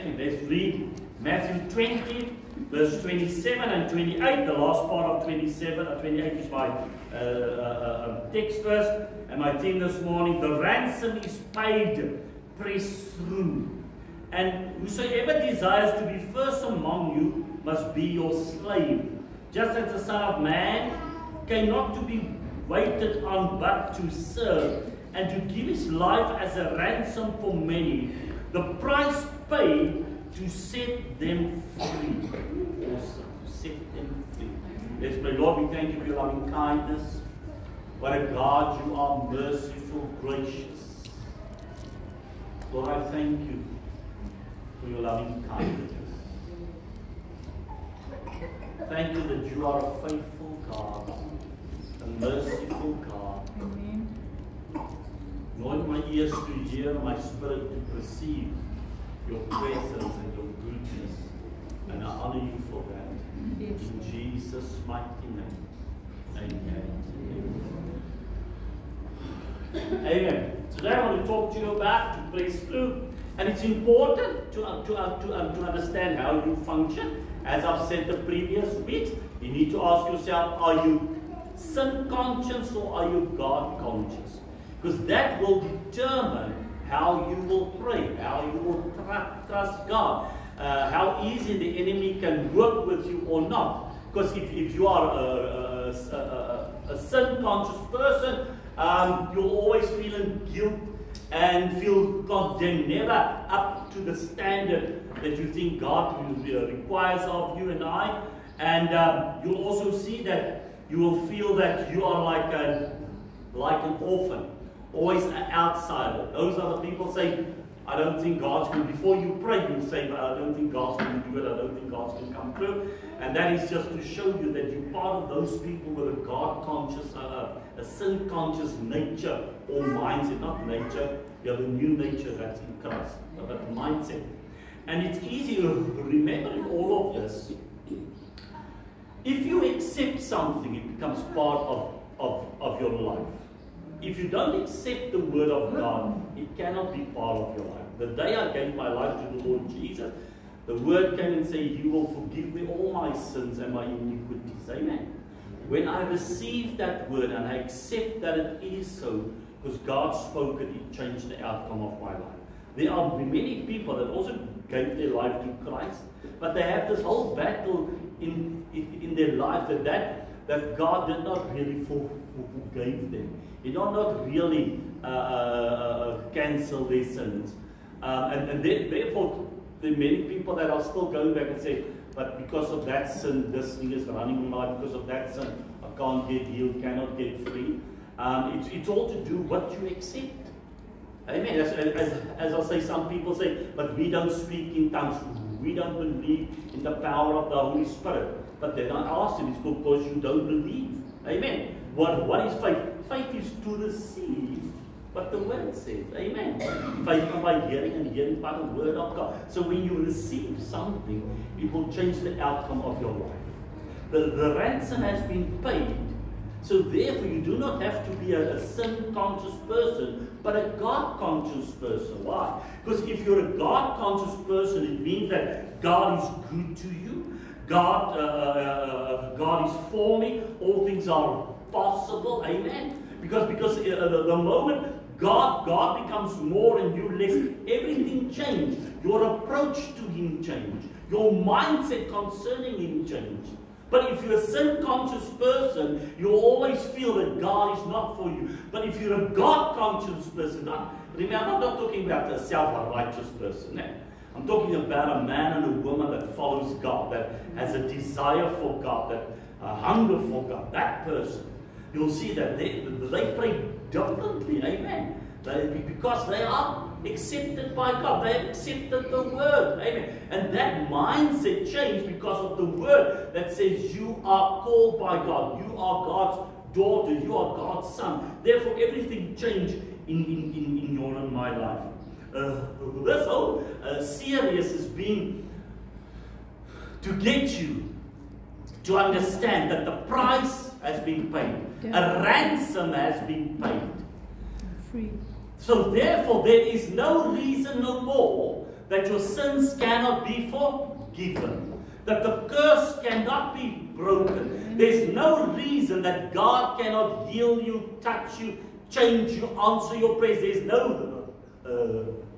Amen. Let's read Matthew 20, verse 27 and 28. The last part of 27 or 28 is my text verse. And my theme this morning, the ransom is paid, press through. And whosoever desires to be first among you must be your slave. Just as the Son of Man came not to be waited on, but to serve, and to give his life as a ransom for many. The price paid to set them free. Awesome. To set them free. Let's pray. Lord, we thank you for your loving kindness. What a God, you are merciful, gracious. Lord, I thank you for your loving kindness. Thank you that you are a faithful God, a merciful God. Amen. Anoint my ears to hear, my spirit to perceive your presence and your goodness. And I honor you for that. Yes. In Jesus' mighty name. Amen. Amen. Today I want to talk to you about to press through. And it's important to understand how you function. As I've said the previous week, you need to ask yourself, are you sin conscious or are you God conscious? Because that will determine how you will pray, how you will trust God, how easy the enemy can work with you or not. Because if you are a sin conscious person, you'll always feel in guilt and feel condemned, never up to the standard that you think God requires of you and I. And you'll also see that you will feel that you are like an orphan, always an outsider. Those are the people say, I don't think God's going to, before you pray, you say, but I don't think God's going to do it, I don't think God's going to come through. And that is just to show you that you're part of those people with a God-conscious, a sin-conscious nature or mindset. Not nature, you have a new nature that's in Christ, but a mindset. And it's easy to remember in all of this. If you accept something, it becomes part of your life. If you don't accept the word of God, it cannot be part of your life. The day I gave my life to the Lord Jesus, the word came and said, you will forgive me all my sins and my iniquities. Amen. When I received that word and I accept that it is so, because God spoke it, it changed the outcome of my life. There are many people that also gave their life to Christ, but they have this whole battle in their life that God did not really forgive them. He did not really cancel their sins. And therefore, there are many people that are still going back and say, but because of that sin, this thing is running in my life. Because of that sin, I can't get healed, cannot get free. It's all to do what you accept. Amen. As I say, some people say, but we don't speak in tongues. We don't believe in the power of the Holy Spirit. But then I ask them, it's because you don't believe. Amen. What is faith? Faith is to receive what the word says. Amen. Faith comes by hearing, and hearing by the word of God. So when you receive something, it will change the outcome of your life. The ransom has been paid. So therefore, you do not have to be a sin-conscious person, but a God-conscious person. Why? Because if you're a God-conscious person, it means that God is good to you. God is for me. All things are possible. Amen. Because the moment God becomes more and you less, everything changes. Your approach to Him changes. Your mindset concerning Him changes. But if you're a sin-conscious person, you'll always feel that God is not for you. But if you're a God-conscious person, remember, I'm not talking about a self-righteous person. No. I'm talking about a man and a woman that follows God, that has a desire for God, that a hunger for God. That person, you'll see that they pray differently. Amen. Because they are accepted by God. They accepted the word. Amen. And that mindset changed because of the word that says you are called by God. You are God's daughter. You are God's son. Therefore, everything changed in your and my life. This whole series has been to get you to understand that the price has been paid. Yeah. A ransom has been paid. Free. So therefore, there is no reason no more that your sins cannot be forgiven, that the curse cannot be broken. There's no reason that God cannot heal you, touch you, change you, answer your prayers. There's no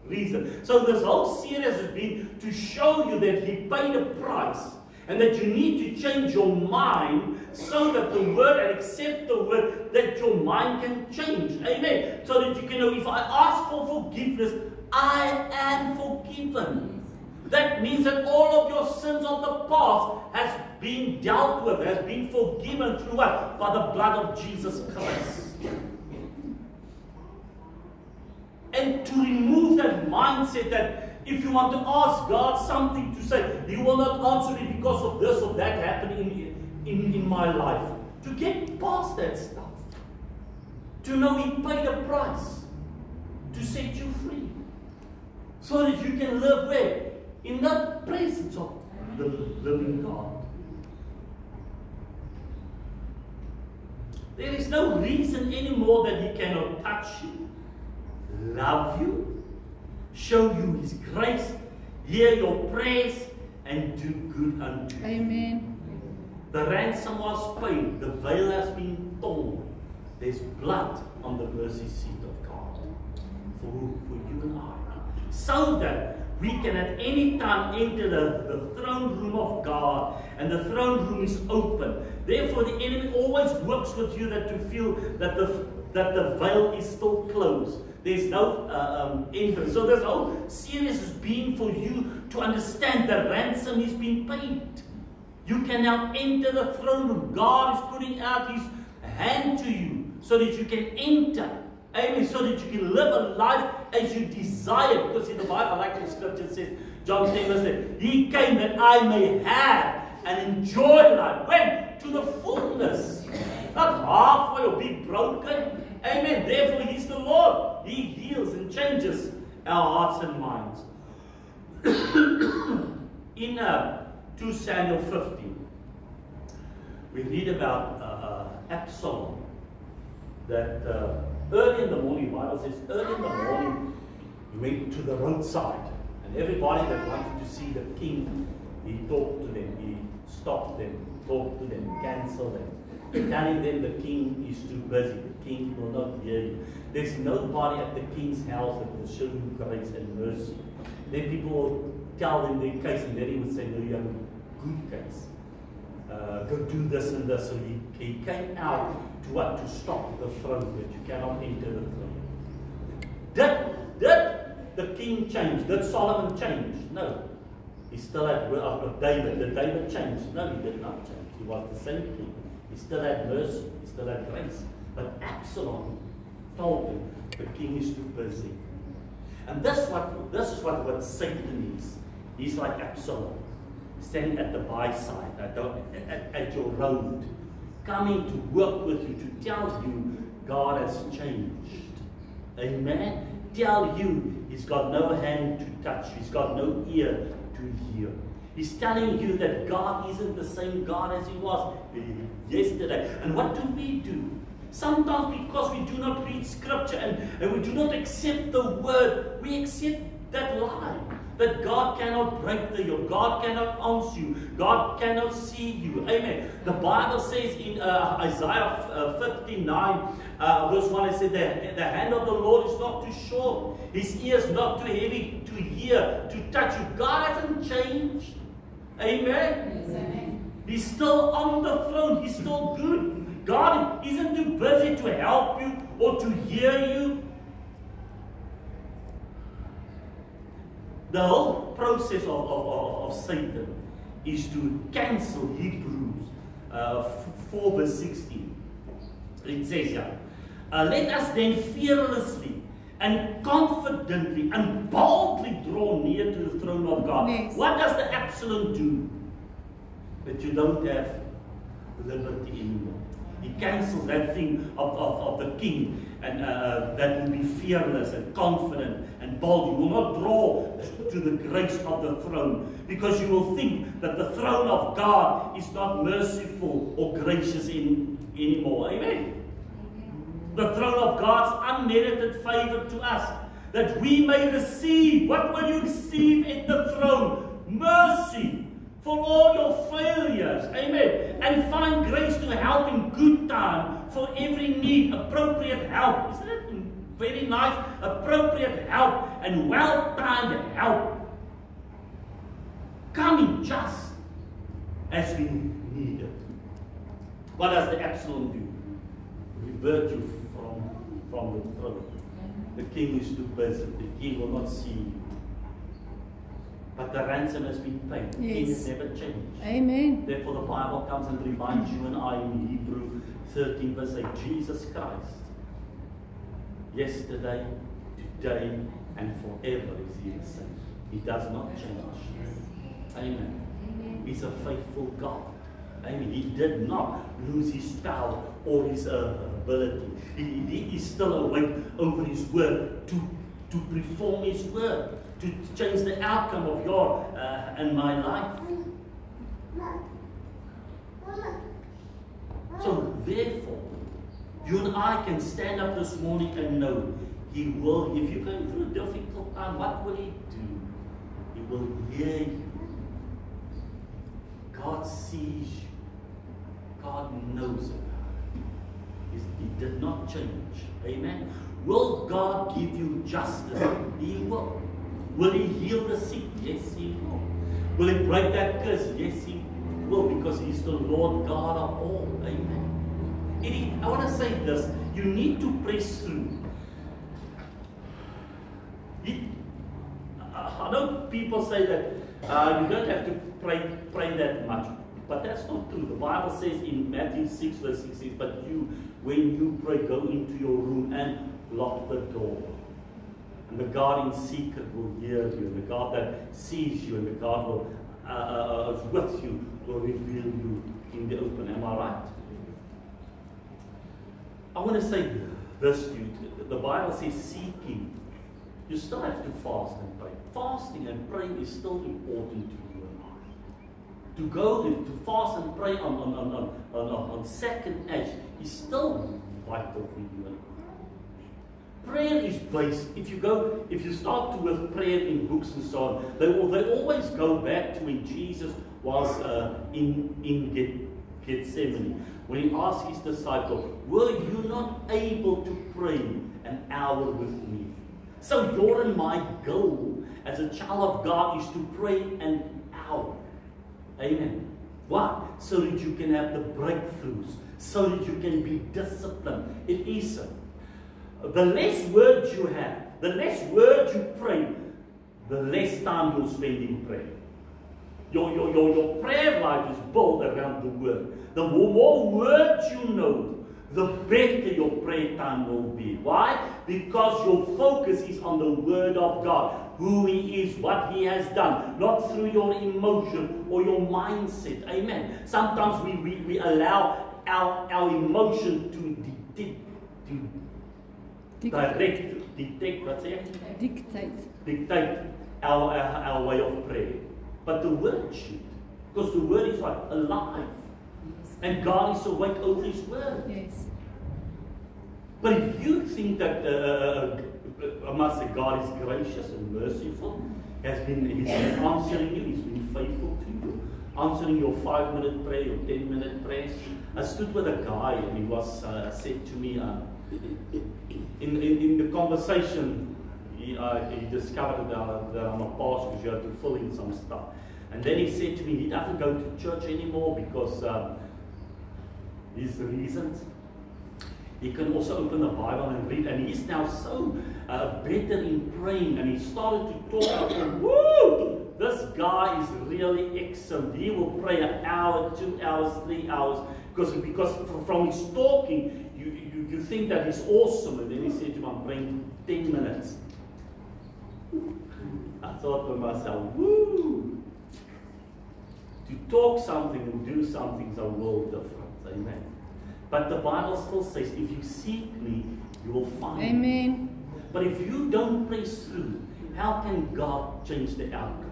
reason. So this whole series has been to show you that He paid a price, and that you need to change your mind so that the word, and accept the word, that your mind can change. Amen. So that you can know, if I ask for forgiveness, I am forgiven. That means that all of your sins of the past has been dealt with, has been forgiven through what? By the blood of Jesus Christ. And to remove that mindset that if you want to ask God something to say, He will not answer me because of this or that happening in my life. To get past that stuff. To know He paid a price to set you free. So that you can live where? In the presence of the living God. There is no reason anymore that He cannot touch you, love you, show you His grace, hear your prayers, and do good unto you. Amen. The ransom was paid. The veil has been torn. There's blood on the mercy seat of God for you and I. So that we can at any time enter the throne room of God, and the throne room is open. Therefore, the enemy always works with you that to feel that the veil is still closed. There's no entrance. So this whole series is being for you to understand the ransom is being paid. You can now enter the throne room. God is putting out His hand to you so that you can enter. Amen. So that you can live a life as you desire. Because in the Bible, like the scripture says, John 10 verse 8, He came that I may have and enjoy life. When? To the fullness. Not halfway or be broken. Amen. Therefore, He's the Lord. He heals and changes our hearts and minds. In 2 Samuel 15, we read about Absalom. That early in the morning, the Bible says, early in the morning, he went to the roadside. And everybody that wanted to see the king, he talked to them. He stopped them, talked to them, canceled them, telling them the king is too busy. The king will not hear you. There's nobody at the king's house that will show you grace and mercy. Then people will tell them their case, and then he would say, no, you have a good case. Go do this and this. So he came out to what? To stop the throne, that you cannot enter the throne. Did the king change? Did Solomon change? No. He still had David. Did David change? No, he did not change. He was the same king. He still had mercy. He still had grace. But Absalom told him the king is too busy. And this is what Satan is. He's like Absalom, standing at the by-side, at your road, coming to work with you, to tell you God has changed. Amen? Tell you He's got no hand to touch. He's got no ear to hear. He's telling you that God isn't the same God as He was yesterday. And what do? Sometimes because we do not read Scripture and we do not accept the Word, we accept that lie. That God cannot break the yoke. God cannot answer you. God cannot see you. Amen. The Bible says in Isaiah 59 verse 1, it says, the hand of the Lord is not too short. His ears not too heavy to hear, to touch you. God hasn't changed. Amen. Yes, amen. He's still on the throne. He's still good. God isn't too busy to help you or to hear you. The whole process of Satan is to cancel Hebrews 4 verse 16. It says here, let us then fearlessly and confidently and boldly draw near to the throne of God. Yes. What does the Absalom do? That you don't have liberty anymore. He cancels that thing of the king, and that will be fearless and confident and bold. You will not draw to the grace of the throne, because you will think that the throne of God is not merciful or gracious anymore. Amen. The throne of God's unmerited favor to us. that we may receive. What will you receive at the throne? Mercy for all your failures. Amen. And find grace to help in good time for every need. Appropriate help. Isn't it very nice? Appropriate help and well-timed help. Coming just as we need it. What does the Absalom do? Revert you from the throne. The king is too busy. The king will not see you. But the ransom has been paid. The king has never changed. Amen. Therefore the Bible comes and reminds you and I in Hebrew 13 verse 8, Jesus Christ, yesterday, today, and forever is He the same. He does not change. Amen. He's a faithful God. Amen. He did not lose His power or His ability. He is still awake over His word to perform His word, to change the outcome of your and my life. So therefore, you and I can stand up this morning and know He will, if you're going through a difficult time, what will He do? He will hear you. God sees you. God knows about it. He did not change. Amen. Will God give you justice? He will. Will He heal the sick? Yes, He will. Will He break that curse? Yes, He will, because He's the Lord God of all. Amen. I want to say this. You need to press through. I know people say that you don't have to pray that much. But that's not true. The Bible says in Matthew 6 verse 16, but you, when you pray, go into your room and lock the door. And the God in secret will hear you. And the God that sees you and the God will is with you will reveal you in the open. Am I right? I want to say this to you. The Bible says seeking. You still have to fast and pray. Fasting and praying is still important to you and I. To go to fast and pray on second edge is still vital for you and I. Prayer is based. If you start with prayer in books and so on, they always go back to when Jesus was in Gethsemane, when He asked His disciples, "Were you not able to pray an hour with me?" So your and my goal as a child of God is to pray an hour. Amen. Why? So that you can have the breakthroughs, so that you can be disciplined. It is so. The less words you have, the less words you pray, the less time you'll spend in prayer. Your prayer life is built around the word. The more words you know, the better your prayer time will be. Why? Because your focus is on the Word of God, who He is, what He has done, not through your emotion or your mindset. Amen. Sometimes we allow our emotion to dictate our way of prayer. But the Word should, because the Word is what? Alive. And God is awake over His Word. Yes. But if you think that, I must say, God is gracious and merciful, He's been answering you, He's been faithful to you, answering your 5-minute prayer, your 10-minute prayers. I stood with a guy and he was said to me, in the conversation, he discovered that I'm a pastor because you have to fill in some stuff. And then he said to me, he doesn't go to church anymore because his reasons. He can also open the Bible and read, and he's now so better in praying, and he started to talk about, woo, this guy is really excellent. He will pray an hour, 2 hours, 3 hours, because from his talking, you think that he's awesome, and then he said to him, I'm praying 10 minutes. I thought to myself, woo, to talk something and do something is a world difference. Amen. But the Bible still says, if you seek me, you will find me. Amen. But if you don't press through, how can God change the outcome?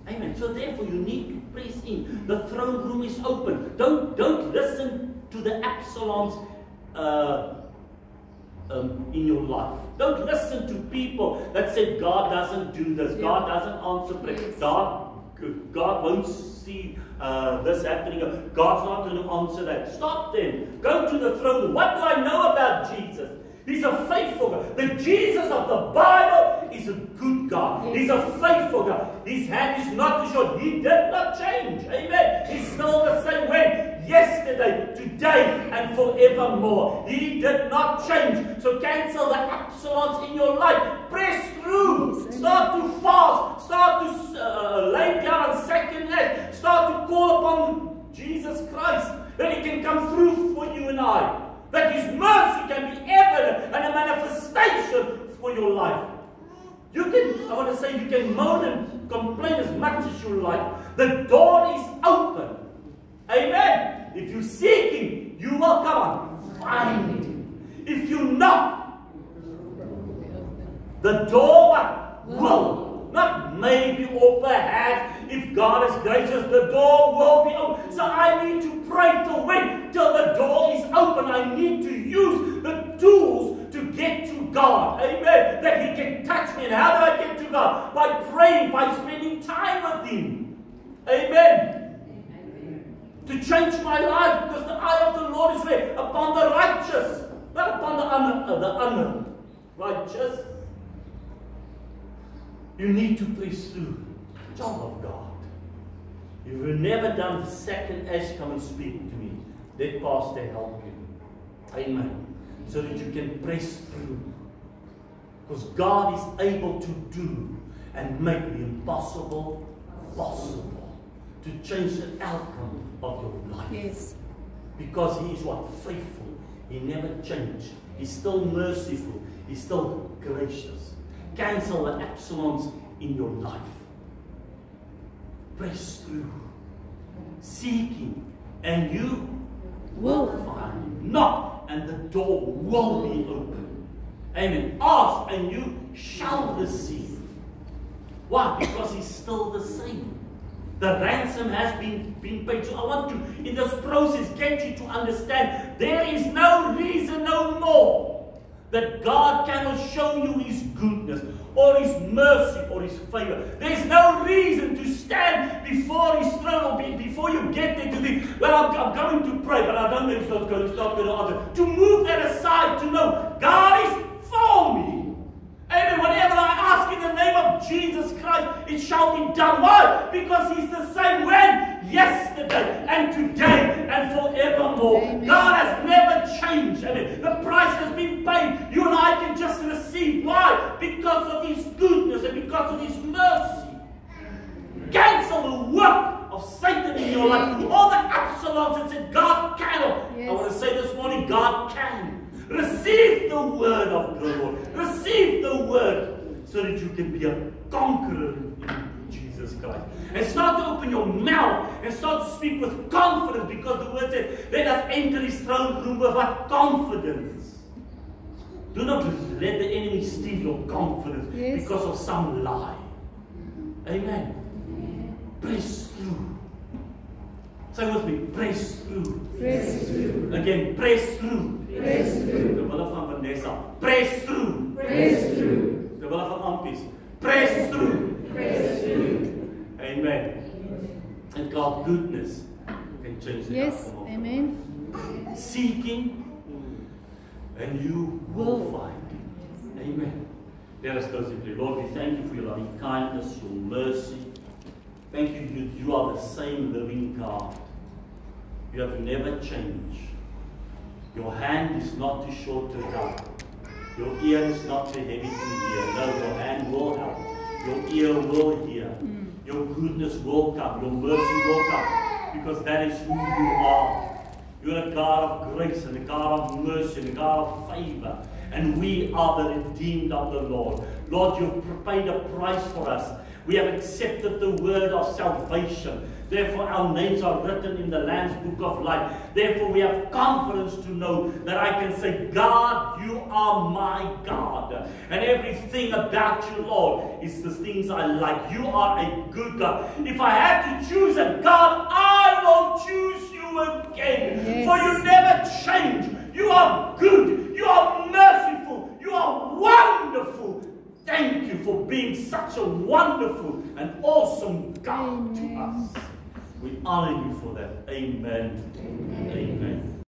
Amen. So therefore, you need to press in. The throne room is open. Don't listen to the Absalom's in your life. Don't listen to people that say God doesn't do this, God doesn't answer prayer, God won't see this happening, God's not going to answer that. Stop them. Go to the throne. What do I know about Jesus? He's a faithful God. The Jesus of the Bible is a good God. He's a faithful God. His hand is not too short. He did not change. Amen. He's still the same way. Yesterday, today, and forevermore. He did not change. So cancel the Absalons in your life. Press through. Start to fast. Start to lay down second hand. Start to call upon Jesus Christ. That He can come through for you and I. That His mercy can be evident and a manifestation for your life. You can, I want to say, you can moan and complain as much as you like. The door is open. Amen. If you seek Him, you will come on. Find Him. If you knock, the door will. Not maybe or perhaps. If God is gracious, the door will be open. So I need to pray till when? Till the door is open. I need to use the tools to get to God. Amen. That He can touch me. And how do I get to God? By praying, by spending time with Him. Amen. To change my life, because the eye of the Lord is where? Upon the righteous. Not upon the unrighteous. You need to press through. Child of God. If you've never done the second ash, come and speak to me. Let Pastor help you. Amen. So that you can press through. Because God is able to do and make the impossible possible. To change the outcome of your life. Yes. Because He is what? Faithful. He never changed. He's still merciful. He's still gracious. Cancel the Absalons in your life. Press through. Seeking. And you will find. Knock and the door will be open. Amen. Ask and you shall receive. Why? Because He's still the same. The ransom has been paid. So I want to, in this process, get you to understand there is no reason no more that God cannot show you His goodness or His mercy or His favor. There's no reason to stand before His throne or before you get there to think, well, I'm going to pray, but I don't know if God's going to stop it or other. To move that aside, to know God is for me. Amen. Whatever I ask in the name of Jesus Christ, it shall be done. Why? Because He's the same when? Yesterday and today and forevermore. Amen. God has never changed. Amen. The price has been paid. You and I can just receive. Why? Because of His goodness and because of His mercy. Cancel the work of Satan in your life. All the Absalons that said God cannot. Yes. I want to say this morning, God can. Receive the word of the Lord. Receive the word so that you can be a conqueror in Jesus Christ. And start to open your mouth and start to speak with confidence, because the word says, let us enter His throne room with what? Confidence. Do not let the enemy steal your confidence because of some lie. Amen. Press through. Say with me, press through. Press through. Again, press through. Press through. De wille van Vanessa, press through. Press through. De wille van Ampies, press through. Press through. Amen. And God's goodness can change the outcome. Amen. Seeking, and you will find. Amen. Let us go simply. Lord, we thank You for Your loving kindness, Your mercy. Thank You, You are the same living God. You have never changed. Your hand is not too short to help. Your ear is not too heavy to hear. No, your hand will help. Your ear will hear. Your goodness will come. Your mercy will come. Because that is who You are. You're a God of grace and a God of mercy and a God of favor. And we are the redeemed of the Lord. Lord, You've paid a price for us. We have accepted the word of salvation. Therefore, our names are written in the Lamb's book of life. Therefore, we have confidence to know that I can say, God, You are my God. And everything about You, Lord, is the things I like. You are a good God. If I had to choose a God, I will choose You again. Yes. For You never change. You are good. You are merciful. You are wonderful. Thank you for being such a wonderful and awesome God to us. We honor you for that. Amen. Amen.